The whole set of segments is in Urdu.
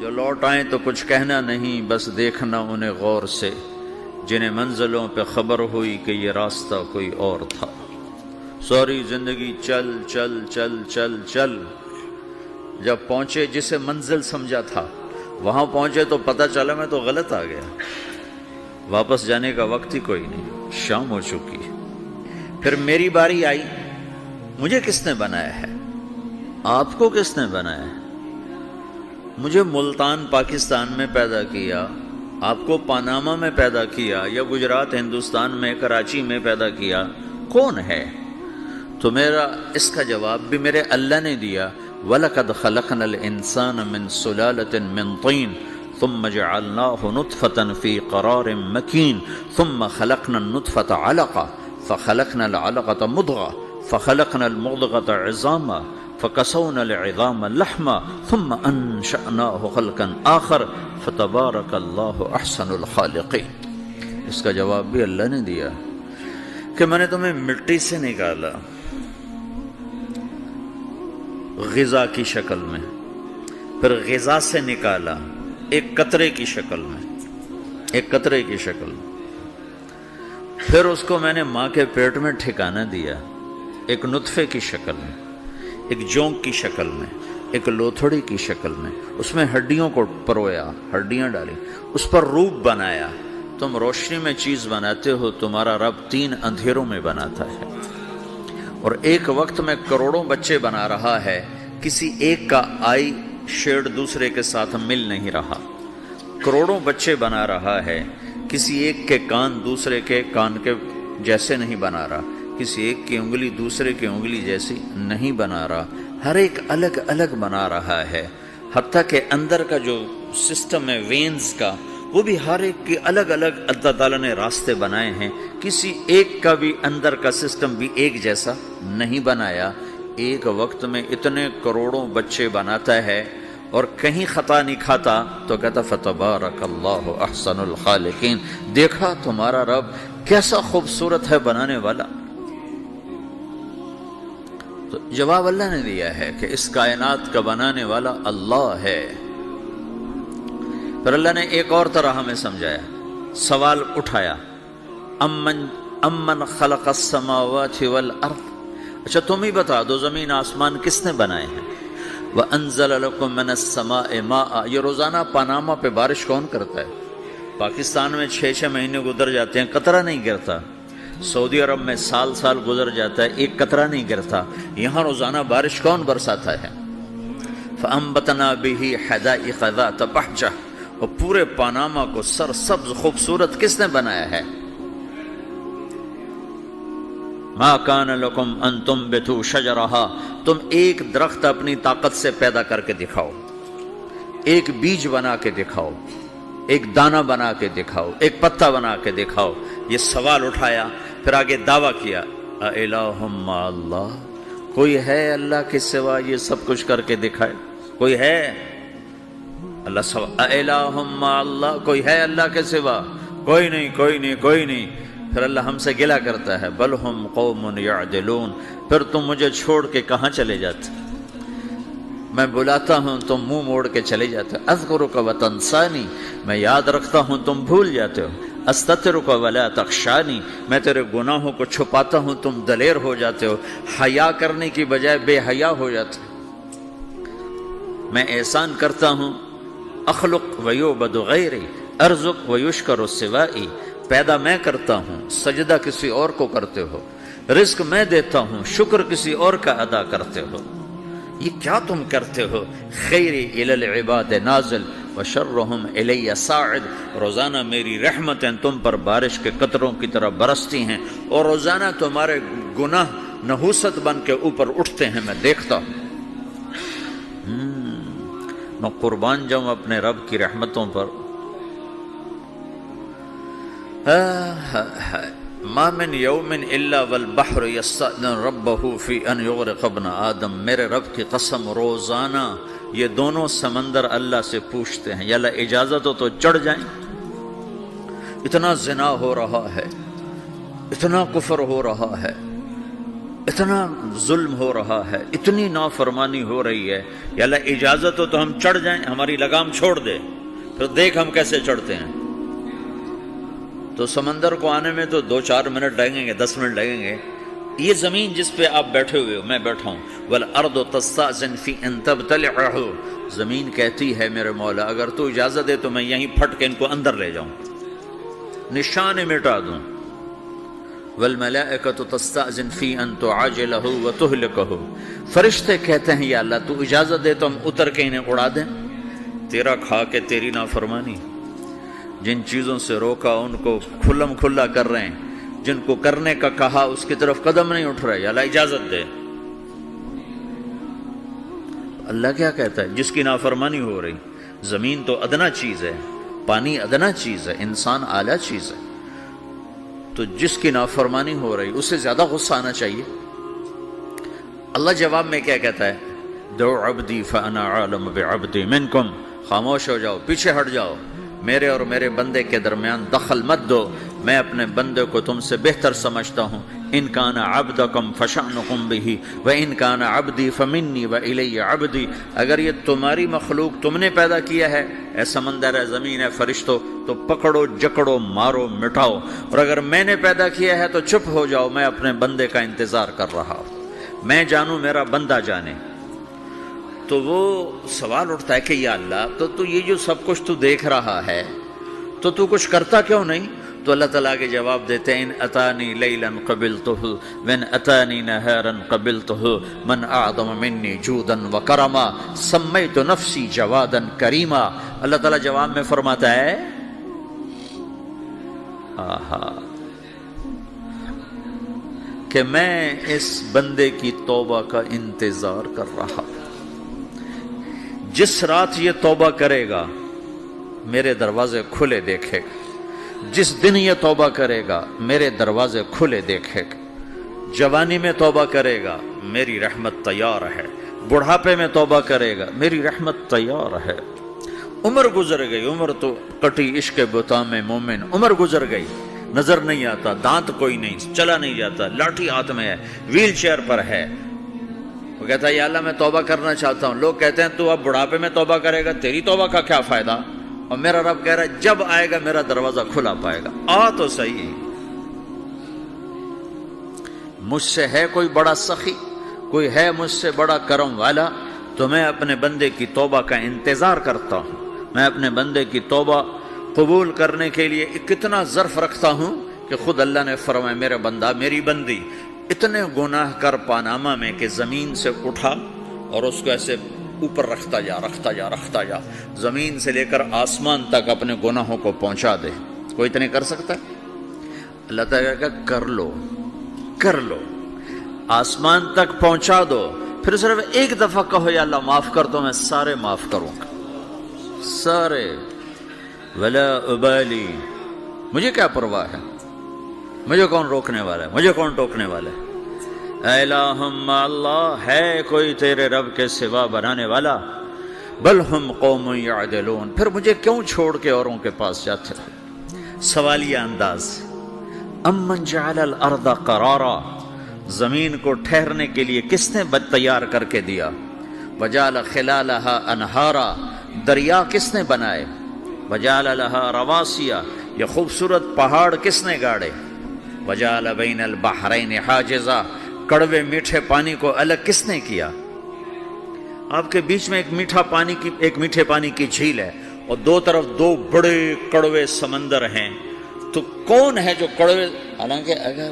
جو لوٹ آئیں تو کچھ کہنا نہیں، بس دیکھنا انہیں غور سے، جنہیں منزلوں پہ خبر ہوئی کہ یہ راستہ کوئی اور تھا۔ ساری زندگی چل چل چل چل چل، جب پہنچے جسے منزل سمجھا تھا وہاں پہنچے تو پتہ چلا میں تو غلط آ گیا، واپس جانے کا وقت ہی کوئی نہیں، شام ہو چکی۔ پھر میری باری آئی، مجھے کس نے بنایا ہے؟ آپ کو کس نے بنایا ہے؟ مجھے ملتان پاکستان میں پیدا کیا، آپ کو پاناما میں پیدا کیا، یا گجرات ہندوستان میں کراچی میں پیدا کیا، کون ہے؟ تو میرا اس کا جواب بھی میرے اللہ نے دیا، وَلَقَدْ خَلَقْنَا الْإِنسَانَ مِنْ سُلَالَةٍ مِّن طِينٍ ثُمَّ جَعَلْنَاهُ نُطْفَةً فِي قَرَارٍ مَّكِينٍ ثُمَّ خَلَقْنَا النُّطْفَةَ عَلَقَةً فَخَلَقْنَا الْعَلَقَةَ مُضْغَةً فَخَلَقْنَا الْمُضْغَةَ عِظَامًا فَكَسَوْنَا الْعِظَامَ لَحْمًا ثُمَّ أَنشَأْنَاهُ خَلْقًا آخَرَ فَتَبَارَكَ اللَّهُ أَحْسَنُ الْخَالِقِينَ۔ اس کا جواب بھی اللہ نے دیا کہ میں نے تمہیں مٹی سے نکالا غذا کی شکل میں، پھر غذا سے نکالا ایک قطرے کی شکل میں، ایک قطرے کی شکل میں، پھر اس کو میں نے ماں کے پیٹ میں ٹھکانہ دیا ایک نطفے کی شکل میں، ایک جونک کی شکل میں، ایک لوتھڑی کی شکل میں، اس میں ہڈیوں کو پرویا، ہڈیاں ڈالی، اس پر روپ بنایا۔ تم روشنی میں چیز بناتے ہو، تمہارا رب 3 اندھیروں میں بناتا ہے، اور ایک وقت میں کروڑوں بچے بنا رہا ہے، کسی ایک کا آئی شیڈ دوسرے کے ساتھ مل نہیں رہا، کروڑوں بچے بنا رہا ہے، کسی ایک کے کان دوسرے کے کان کے جیسے نہیں بنا رہا، کسی ایک کی انگلی دوسرے کی انگلی جیسی نہیں بنا رہا، ہر ایک الگ الگ بنا رہا ہے، حتیٰ کہ اندر کا جو سسٹم ہے وینز کا، وہ بھی ہر ایک کی الگ الگ اللہ تعالیٰ نے راستے بنائے ہیں، کسی ایک کا بھی اندر کا سسٹم بھی ایک جیسا نہیں بنایا۔ ایک وقت میں اتنے کروڑوں بچے بناتا ہے اور کہیں خطا نہیں کھاتا، تو کہتا فتبارک اللہ احسن الخالقین، دیکھا تمہارا رب کیسا خوبصورت ہے بنانے والا۔ تو جواب اللہ نے دیا ہے کہ اس کائنات کا بنانے والا اللہ ہے۔ پھر اللہ نے ایک اور طرح ہمیں سمجھایا، سوال اٹھایا، امن خلق السماوات والارض، اچھا تم ہی بتا دو زمین آسمان کس نے بنائے ہیں؟ وَأَنزَلَ لَكُم مِّنَ السَّمَاءِ مَاءً، یہ روزانہ پاناما پہ بارش کون کرتا ہے؟ پاکستان میں 6 مہینے گزر جاتے ہیں، قطرہ نہیں گرتا، سعودی عرب میں سال گزر جاتا ہے، ایک قطرہ نہیں گرتا، یہاں روزانہ بارش کون برساتا ہے؟ فَأَنبَتْنَا بِهِ حَدَائِقَ ذَاتَ بَهْجَةٍ، اور پورے پاناما کو سرسبز خوبصورت کس نے بنایا ہے؟ ما کان لکم ان تنبتوا شجرہا، تم ایک درخت اپنی طاقت سے پیدا کر کے دکھاؤ، ایک بیج بنا کے دکھاؤ، ایک دانہ بنا کے دکھاؤ، ایک پتا بنا کے دکھاؤ۔ یہ سوال اٹھایا، پھر آگے دعویٰ کیا، اِلٰہٌ مع اللہ، کوئی ہے اللہ کے سوا یہ سب کچھ کر کے دکھائے؟ کوئی ہے؟ اللہ سوا اِلٰہٌ مع اللہ، کوئی ہے اللہ کے سوا؟ کوئی نہیں، کوئی نہیں، کوئی نہیں۔ پھر اللہ ہم سے گلہ کرتا ہے، بل ہم قوم یعدلون، پھر تم مجھے چھوڑ کے کہاں چلے جاتے؟ میں بلاتا ہوں تم منہ موڑ کے چلے جاتے ہو، اذکرک وتنسانی، میں یاد رکھتا ہوں تم بھول جاتے ہو، استترک ولا تخشانی، میں تیرے گناہوں کو چھپاتا ہوں تم دلیر ہو جاتے ہو، حیا کرنے کی بجائے بے حیا ہو جاتے ہو۔ میں احسان کرتا ہوں، اخلق ویعبد غیری، ارزق ویشکر سوائی، پیدا میں کرتا ہوں، سجدہ کسی اور کو کرتے ہو، رزق میں دیتا ہوں، شکر کسی اور کا ادا کرتے ہو، یہ کیا تم کرتے ہو؟ خیری الی العباد نازل وشرہم الی صاعد، روزانہ میری رحمتیں تم پر بارش کے قطروں کی طرح برستی ہیں، اور روزانہ تمہارے گناہ نحوست بن کے اوپر اٹھتے ہیں، میں دیکھتا ہوں۔ میں قربان جاؤں اپنے رب کی رحمتوں پر۔ ما من یوم الا والبحر یستأذن ربہ فی ان یغرق ابن آدم، میرے رب کی قسم روزانہ یہ دونوں سمندر اللہ سے پوچھتے ہیں، یا اللہ اجازت ہو تو چڑھ جائیں، اتنا زنا ہو رہا ہے، اتنا کفر ہو رہا ہے، اتنا ظلم ہو رہا ہے، اتنی نافرمانی ہو رہی ہے، یا اللہ اجازت ہو تو ہم چڑھ جائیں، ہماری لگام چھوڑ دے، پھر دیکھ ہم کیسے چڑھتے ہیں۔ تو سمندر کو آنے میں تو 2-4 منٹ لگیں گے، 10 منٹ لگیں گے۔ یہ زمین جس پہ آپ بیٹھے ہوئے ہو، میں بیٹھا ہوں، وَالْأَرْضُ تَسْتَأْذِنُ فِي أَن تَبْتَلِعَهُ، زمین کہتی ہے میرے مولا اگر تو اجازت دے تو میں یہیں پھٹ کے ان کو اندر لے جاؤں، نشان مٹا دوں۔ وَالْمَلَائِكَةُ تَسْتَأْذِنُ فِي أَن تُعَاجِلَهُ وَتُهْلِكَهُ، فرشتے کہتے ہیں یا اللہ تو اجازت دے تو ہم اتر کے انہیں اڑا دیں، تیرا کھا کے تیری نافرمانی۔ جن چیزوں سے روکا ان کو کھلم کھلا کر رہے ہیں، جن کو کرنے کا کہا اس کی طرف قدم نہیں اٹھ رہے، یا اللہ اجازت دے۔ اللہ کیا کہتا ہے؟ جس کی نافرمانی ہو رہی، زمین تو ادنا چیز ہے، پانی ادنا چیز ہے، انسان اعلیٰ چیز ہے، تو جس کی نافرمانی ہو رہی اسے زیادہ غصہ آنا چاہیے۔ اللہ جواب میں کیا کہتا ہے؟ دو عبدی فانا عالم بعبدی منکم، خاموش ہو جاؤ، پیچھے ہٹ جاؤ، میرے اور میرے بندے کے درمیان دخل مت دو، میں اپنے بندے کو تم سے بہتر سمجھتا ہوں۔ ان کان عبدکم فشأنکم بہ وان کان عبدی فمنی والی عبدی، اگر یہ تمہاری مخلوق تم نے پیدا کیا ہے، اے سمندر ہے، زمین ہے، فرشتوں، تو پکڑو جکڑو مارو مٹاؤ، اور اگر میں نے پیدا کیا ہے تو چپ ہو جاؤ، میں اپنے بندے کا انتظار کر رہا ہوں، میں جانوں میرا بندہ جانے۔ تو وہ سوال اٹھتا ہے کہ یا اللہ تو یہ جو سب کچھ تو دیکھ رہا ہے تو کچھ کرتا کیوں نہیں؟ تو اللہ تعالیٰ کے جواب دیتے ہیں ان اتانی لیلا قبلتہ وان اتانی نہارا قبلتہ من اعظم منی جودا وکرما سمیت نفسی جوادا کریما۔ اللہ تعالیٰ جواب میں فرماتا ہے کہ میں اس بندے کی توبہ کا انتظار کر رہا ہوں، جس رات یہ توبہ کرے گا میرے دروازے کھلے دیکھے گا، جس دن یہ توبہ کرے گا میرے دروازے کھلے دیکھے گا، جوانی میں توبہ کرے گا میری رحمت تیار ہے، بڑھاپے میں توبہ کرے گا میری رحمت تیار ہے۔ عمر گزر گئی، عمر تو کٹی عشق بتا میں مومن، عمر گزر گئی، نظر نہیں آتا، دانت کوئی نہیں، چلا نہیں جاتا، لاٹھی ہاتھ میں ہے، ویل چیئر پر ہے، وہ کہتا ہے یا اللہ میں توبہ کرنا چاہتا ہوں۔ لوگ کہتے ہیں تو اب بڑھاپے میں توبہ کرے گا، تیری توبہ کا کیا فائدہ؟ اور میرا رب کہہ رہا ہے جب آئے گا میرا دروازہ کھلا پائے گا، آ تو صحیح۔ مجھ سے ہے کوئی بڑا سخی، کوئی ہے مجھ سے بڑا کرم والا، تو میں اپنے بندے کی توبہ کا انتظار کرتا ہوں، میں اپنے بندے کی توبہ قبول کرنے کے لیے کتنا ظرف رکھتا ہوں کہ خود اللہ نے فرمایا میرا بندہ میری بندی اتنے گناہ کر پاناما میں کہ زمین سے اٹھا اور اس کو ایسے اوپر رکھتا جا، زمین سے لے کر آسمان تک اپنے گناہوں کو پہنچا دے۔ کوئی اتنے کر سکتا ہے؟ اللہ تعالیٰ کا کر لو، آسمان تک پہنچا دو، پھر صرف ایک دفعہ کہو یا اللہ معاف کر دو، میں سارے معاف کروں گا، سارے، ولا ابالی، مجھے کیا پرواہ ہے، مجھے کون روکنے والا ہے، مجھے کون ٹوکنے والا ہے؟ اے الہم اللہ، ہے کوئی تیرے رب کے سوا بنانے والا؟ بل ہم قوم یعدلون، پھر مجھے کیوں چھوڑ کے اوروں کے پاس جاتے ہو؟ سوالیہ انداز۔ امن جعل الارض قرارا، زمین کو ٹھہرنے کے لیے کس نے تیار کر کے دیا؟ وجعل خلالہا انہارا، دریا کس نے بنائے؟ وجعل لہا رواسیا، یہ خوبصورت پہاڑ کس نے گاڑے؟ وجعل بین البحرین حاجزا، کڑوے میٹھے پانی کو الگ کس نے کیا؟ آپ کے بیچ میں ایک میٹھے پانی کی جھیل ہے اور دو طرف دو بڑے کڑوے سمندر ہیں، تو کون ہے جو کڑوے؟ حالانکہ اگر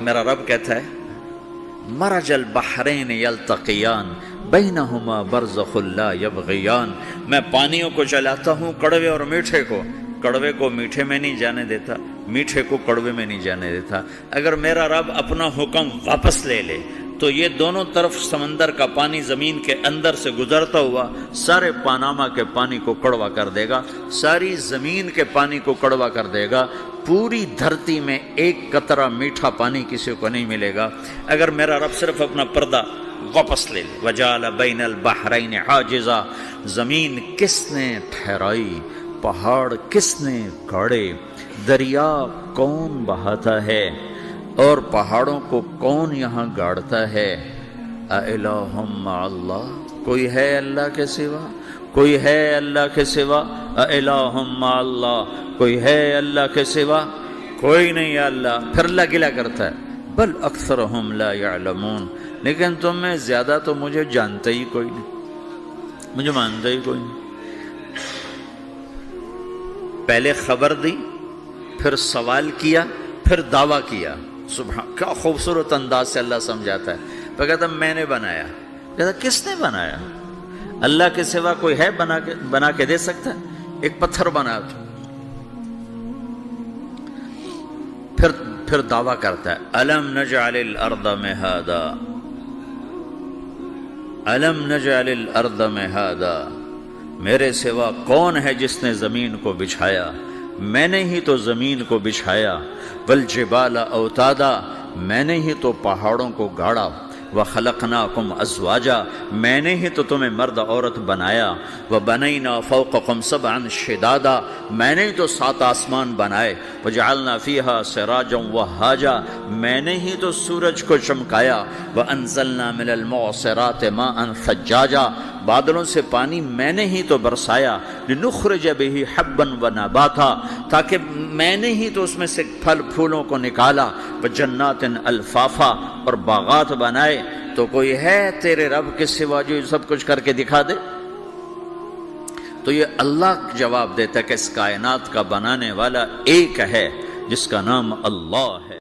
میرا رب کہتا ہے مرج البحرین یلتقیان بینہما برزخ لا یبغیان، میں پانیوں کو چلاتا ہوں، کڑوے اور میٹھے کو، کڑوے کو میٹھے میں نہیں جانے دیتا، میٹھے کو کڑوے میں نہیں جانے دیتا۔ اگر میرا رب اپنا حکم واپس لے لے تو یہ دونوں طرف سمندر کا پانی زمین کے اندر سے گزرتا ہوا سارے پاناما کے پانی کو کڑوا کر دے گا، ساری زمین کے پانی کو کڑوا کر دے گا، پوری دھرتی میں ایک قطرہ میٹھا پانی کسی کو نہیں ملے گا اگر میرا رب صرف اپنا پردہ واپس لے لے۔ وجعل بین البحرین حاجزا، زمین کس نے ٹھہرائی، پہاڑ کس نے گاڑے، دریا کون بہاتا ہے؟ اور پہاڑوں کو کون یہاں گاڑتا ہے؟ اِلَٰهٌ مَّعَ اللَّهِ، کوئی ہے اللہ کے سوا؟ کوئی ہے اللہ کے سوا؟ اِلَٰهٌ مَّعَ اللَّهِ، کوئی ہے اللہ کے سوا؟ کوئی نہیں ہے اللہ۔ پھر اللہ گلہ کرتا ہے بل اکثرہم لا یعلمون، لیکن تم میں زیادہ تو مجھے جانتا ہی کوئی نہیں، مجھے مانتا ہی کوئی نہیں۔ پہلے خبر دی، پھر سوال کیا، پھر دعویٰ کیا۔ سبحان، کیا خوبصورت انداز سے اللہ سمجھاتا ہے۔ پھر کہتا میں نے بنایا، کہتا کس نے بنایا؟ اللہ کے سوا کوئی ہے بنا کے دے سکتا ہے؟ ایک پتھر بنا تو پھر دعویٰ کرتا ہے الم نجعل الارض مہادا، الم نجعل الارض مہادا، میرے سوا کون ہے جس نے زمین کو بچھایا؟ میں نے ہی تو زمین کو بچھایا۔ والجبال اوتادا، میں نے ہی تو پہاڑوں کو گاڑا۔ وخلقناکم ازواجا، میں نے ہی تو تمہیں مرد عورت بنایا۔ وبنینا فوقکم سبعا شدادا، میں نے ہی تو 7 آسمان بنائے۔ وجعلنا فیہا سراجا وہاجا، میں نے ہی تو سورج کو چمکایا۔ وانزلنا من المعصرات ماء ثجاجا، بادلوں سے پانی میں نے ہی تو برسایا۔ لنخرج بہ حبا ونباتا، تاکہ میں نے ہی تو اس میں سے پھل پھولوں کو نکالا۔ وجنات الفافا، اور باغات بنائے۔ تو کوئی ہے تیرے رب کے سوا جو سب کچھ کر کے دکھا دے؟ تو یہ اللہ جواب دیتا ہے کہ اس کائنات کا بنانے والا ایک ہے جس کا نام اللہ ہے۔